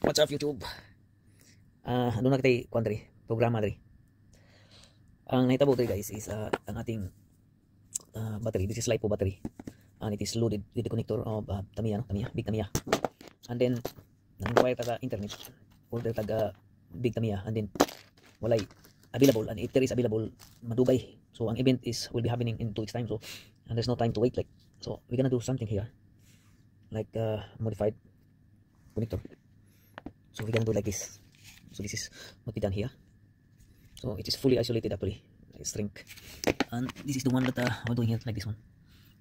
What's up YouTube? Ano na kita kuan diri, programa diri. Ang nahitabo diri guys is ang ating battery. This is LiPo battery. And it is loaded with the connector of Tamiya, big Tamiya. And then nang wire taga internet order taga big Tamiya, and then walay available, and if there is available madugay. So ang event will be happening in 2 weeks time, so and there's no time to wait, like, so we're gonna do something here like modified connector. So we're gonna do like this. So this is what we done here. So it is fully isolated actually, like string. And this is the one that we're doing here, like this one.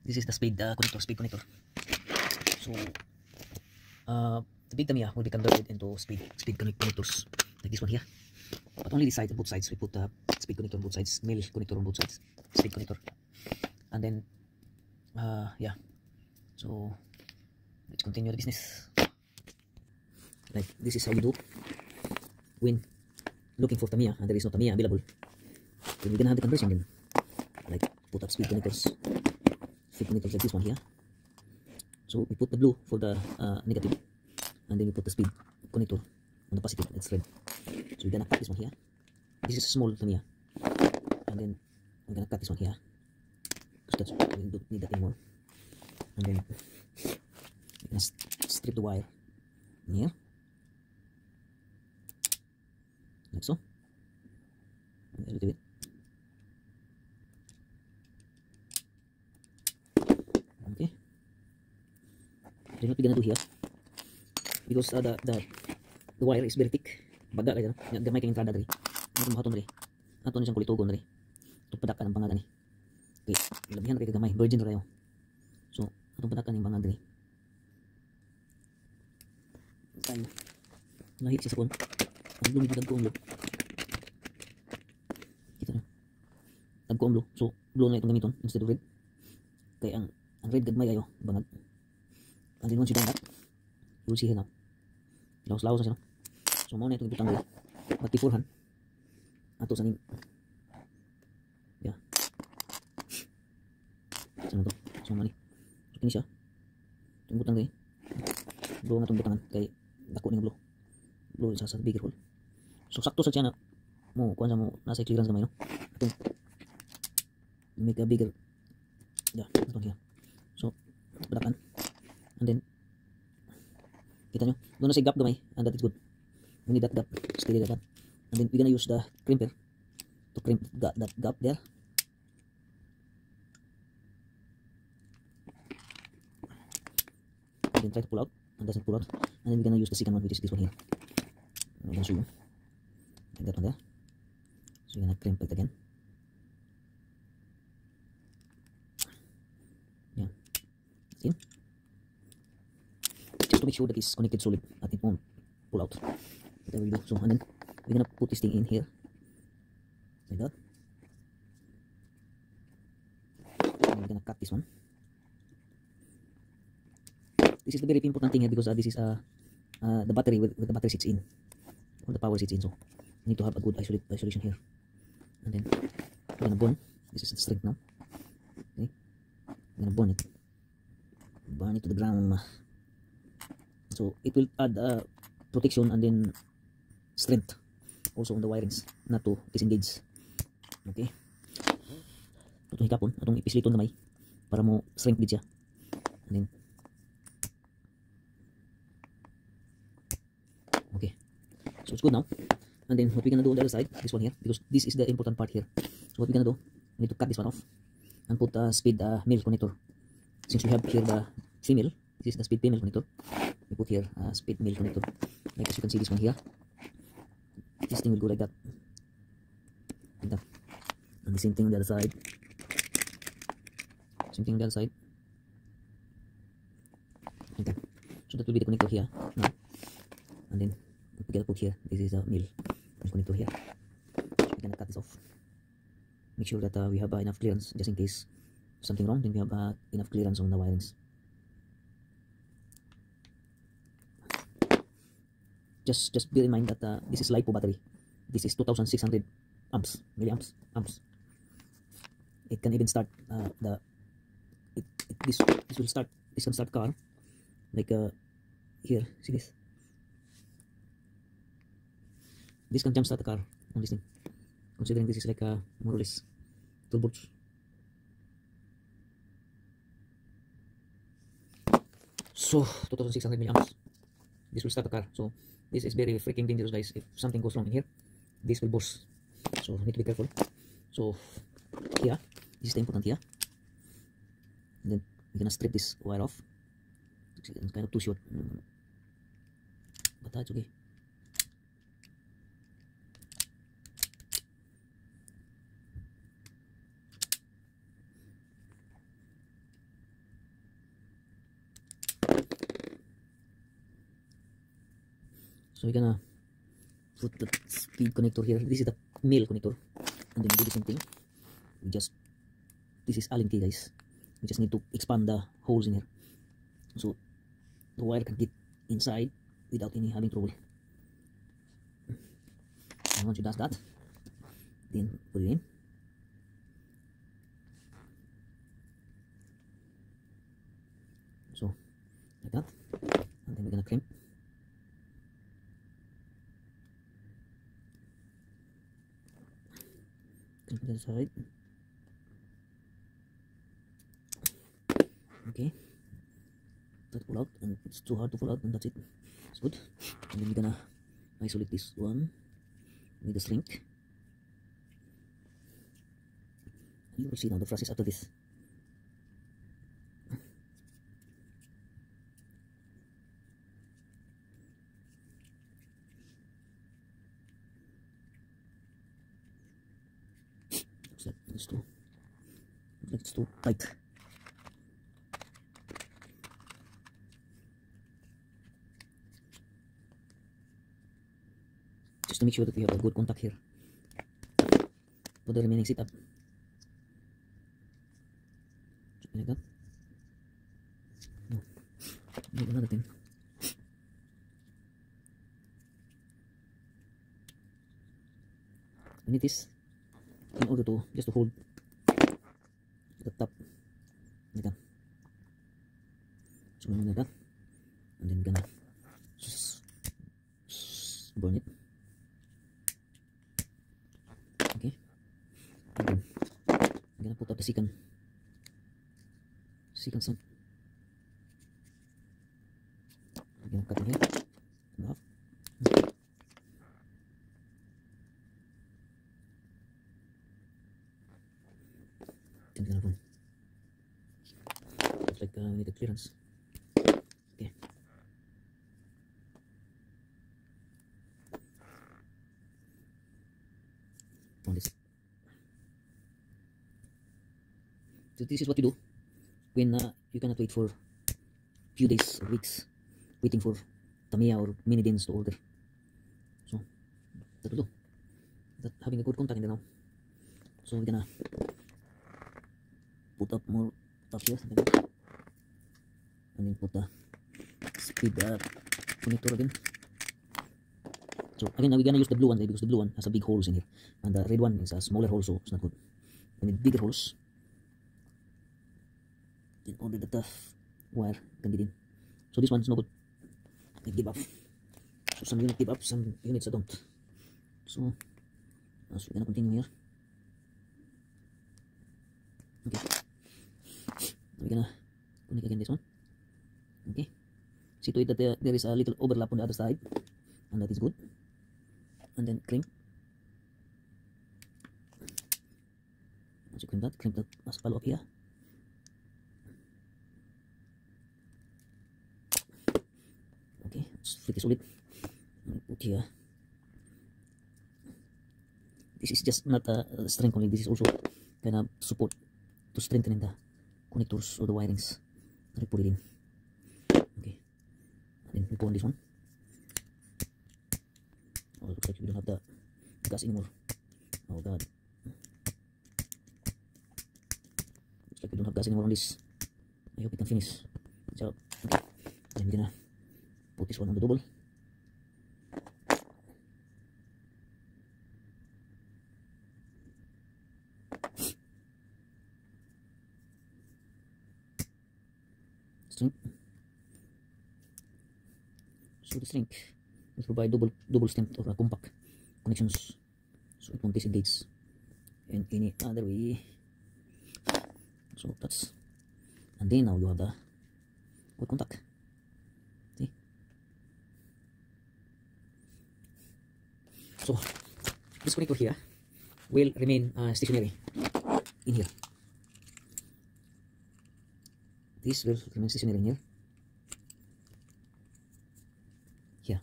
This is the speed connector, speed connector. So the big Tamiya will be converted into speed connectors, like this one here. But only this side, on both sides, we put speed connector on both sides, male connector on both sides, speed connector. And then yeah, so let's continue the business. Like this is how you do when looking for Tamiya and there is no Tamiya available. Then we're gonna have the conversion then, like put up speed connectors like this one here. So we put the blue for the negative, and then we put the speed connector on the positive. It's red. So we're gonna cut this one here. This is a small Tamiya, and then we're gonna cut this one here because we don't need that anymore. And then we're gonna strip the wire in here, like so. A little bit. Okay. Then what we're gonna do here, because the wire is very thick, baga kaya gamay kayong entrada diri. Ano mahaton diri? Aton siyang kulitugon diri. Tupadakan ang bangag ani. Okay, labihan kay gamay, virgin rayo. So, atong padakan ang bangag diri. Tayo. Lahi siya sa kon. Ang blue dagko ang blue. Kita na. Dagko ang blue. So, blue na itong gamiton instead of red. Kaya ang red gagmay kayo bangag. And then once you done that, you will see here now. Lawas-lawas na siya, no? So mao na itong ibutang diri. But beforehand, ato sa ning, yeah, saan na to? So mani, so kini siya itong butang diri. Blue nga itong butangan kay dako ning blue isa sa bigger hole. So sakto sa siya na mo kuan sa mo nasa clearance gamay, no? Atong make a bigger, yeah, this one here. So badakan, and then kita nyo, doon na si gap gamay, and that is good. We need that gap, steady like that. And then we're gonna use the crimper to crimp that gap there. And then try to pull out, and doesn't pull out. And then we're gonna use the second one, which is this one here. I'm gonna show you, like that one there. So we're gonna crimp it again. Yeah, see? Just to make sure that it's connected solid at it won't pull out. There we go. So and then we're gonna put this thing in here like that, and we're gonna cut this one. This is the very important thing here, because this is the battery with the battery sits in, or the power sits in, so we need to have a good isolation here. And then we're gonna burn. This is the string now. Okay, we're gonna burn it to the ground. So it will add protection and then strength also on the wirings, not to disengage. Okay, itong hikapon, itong ipisliton gamay para mo strength gid siya. And then okay, so it's good now. And then what we're gonna do on the other side, this one here, because this is the important part here. So what we're gonna do, we need to cut this one off and put a speed male connector. Since we have here the female, this is the speed female connector. We put here speed male connector, like as you can see this one here. This thing will go like that, and the same thing on the other side. Same thing on the other side. Okay, so that will be the connector here now. And then we gotta put here, this is the male connector here. So we're gonna cut this off. Make sure that we have enough clearance, just in case something wrong, then we have enough clearance on the wirings. Just bear in mind that this is LiPo battery. This is 2600 milliamps. It can even start this can start car, like here, see this, This can jumpstart the car on this thing, considering this is like more or less 12 volts. So 2600 milliamps. This will start the car. So this is very freaking dangerous, guys. If something goes wrong in here, this will burst. So need to be careful. So here, this is the important here. And then we're gonna strip this wire off. It's kind of too short, but that's okay. So we're gonna put the speed connector here. This is the male connector, and then we do the same thing. This is Allen key, guys. We just need to expand the holes in here, so the wire can get inside without any having trouble. And once you does that, then put it in. So like that, and then we're gonna crimp. The side. Okay, that pull out, and it's too hard to pull out, and that's it. It's good. And then we're gonna isolate this one with the shrink. You will see now the process after this. Looks like it's too tight. Just to make sure that we have a good contact here for the remaining setup. Like that. No. Need another thing. We need this in order to just to hold the top like that. So like that, and then we're gonna just burn it. Okay, and then I'm gonna put up the second side. I'm gonna cut it here in half. Looks like we need a clearance. Okay. On this. So this is what you do when you cannot wait for few days or weeks waiting for Tamiya or Mini Dins to order. So that will do. That having a good contact in there now. So we're gonna put up more stuff here, and then put the speed connector again. So again, we're gonna use the blue one because the blue one has a big holes in here, and the red one is a smaller hole, so it's not good. We need bigger holes in order that the wire can get in. So this one's no good. It give up. So some units give up, some units don't. So as we're gonna continue here. Okay. We're gonna connect again this one. Okay. See to it that there is a little overlap on the other side, and that is good. And then crimp. Once you crimp that as follow up here. Okay, it's pretty solid. Put here. This is just not a strength only. This is also kind of support to strengthen the connectors or the wirings. I put it in. Okay, and then we go on this one. Oh, looks like we don't have the gas anymore. Oh god, looks like we don't have gas anymore on this. I hope we can finish. So okay, then we're gonna put this one on the double. Strength. So the strength will provide double strength or a compact connections, so it won't disengage in any other way. So that's, and then now you have the good contact. See? So this connector here will remain stationary in here. This will remain stationary in here. Here.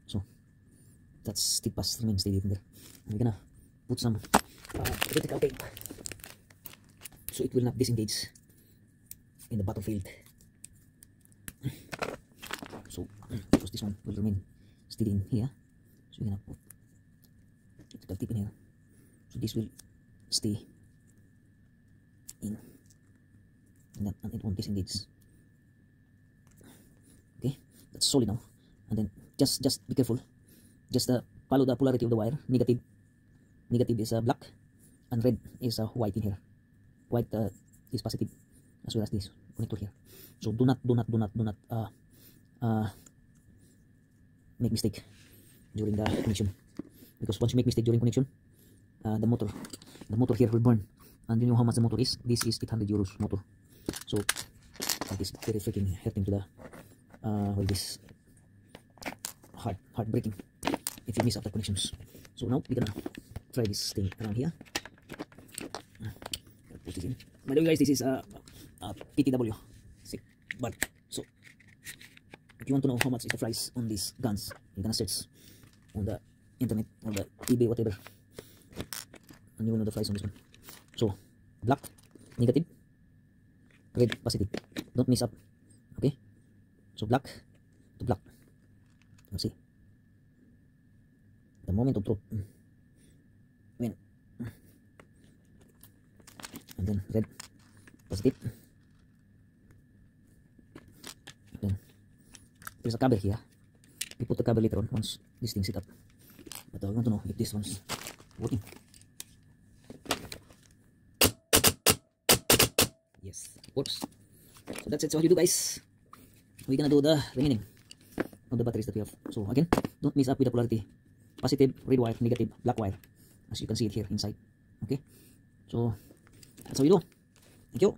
So that's the pass remains steady in there. And we're gonna put some electrical tape so it will not disengage in the battlefield. So because this one will remain steady in here, so we're gonna put electrical tape in here, so this will stay in that, and it won't disengage. Okay, that's solid now. And then just be careful, just follow the polarity of the wire. Negative is black and red is white in here. White is positive, as well as this connector here. So do not make mistake during the connection, because once you make mistake during connection, the motor here will burn. And you know how much the motor is? This is 800 euros motor. So it is very freaking hurting to the with this heartbreaking if you miss up the connections. So now we're gonna try this thing around here. Put this in. By the way, guys, this is PTW. But so if you want to know how much is the price on these guns, you're gonna search on the internet or the eBay, whatever, and you will know the price on this one. So black negative, red positive. Don't mix up. Okay, so black to black. Let's see the moment of truth. When and then red positive. Then there's a cover here. We put the cover later on once this thing set up. But I want to know if this one's working. Yes, it works. So that's it. So how you do, guys? We're gonna do the remaining of the batteries that we have. So again, don't mix up with the polarity. Positive red wire, negative black wire, as you can see it here inside. Okay, so that's how you do. Thank you.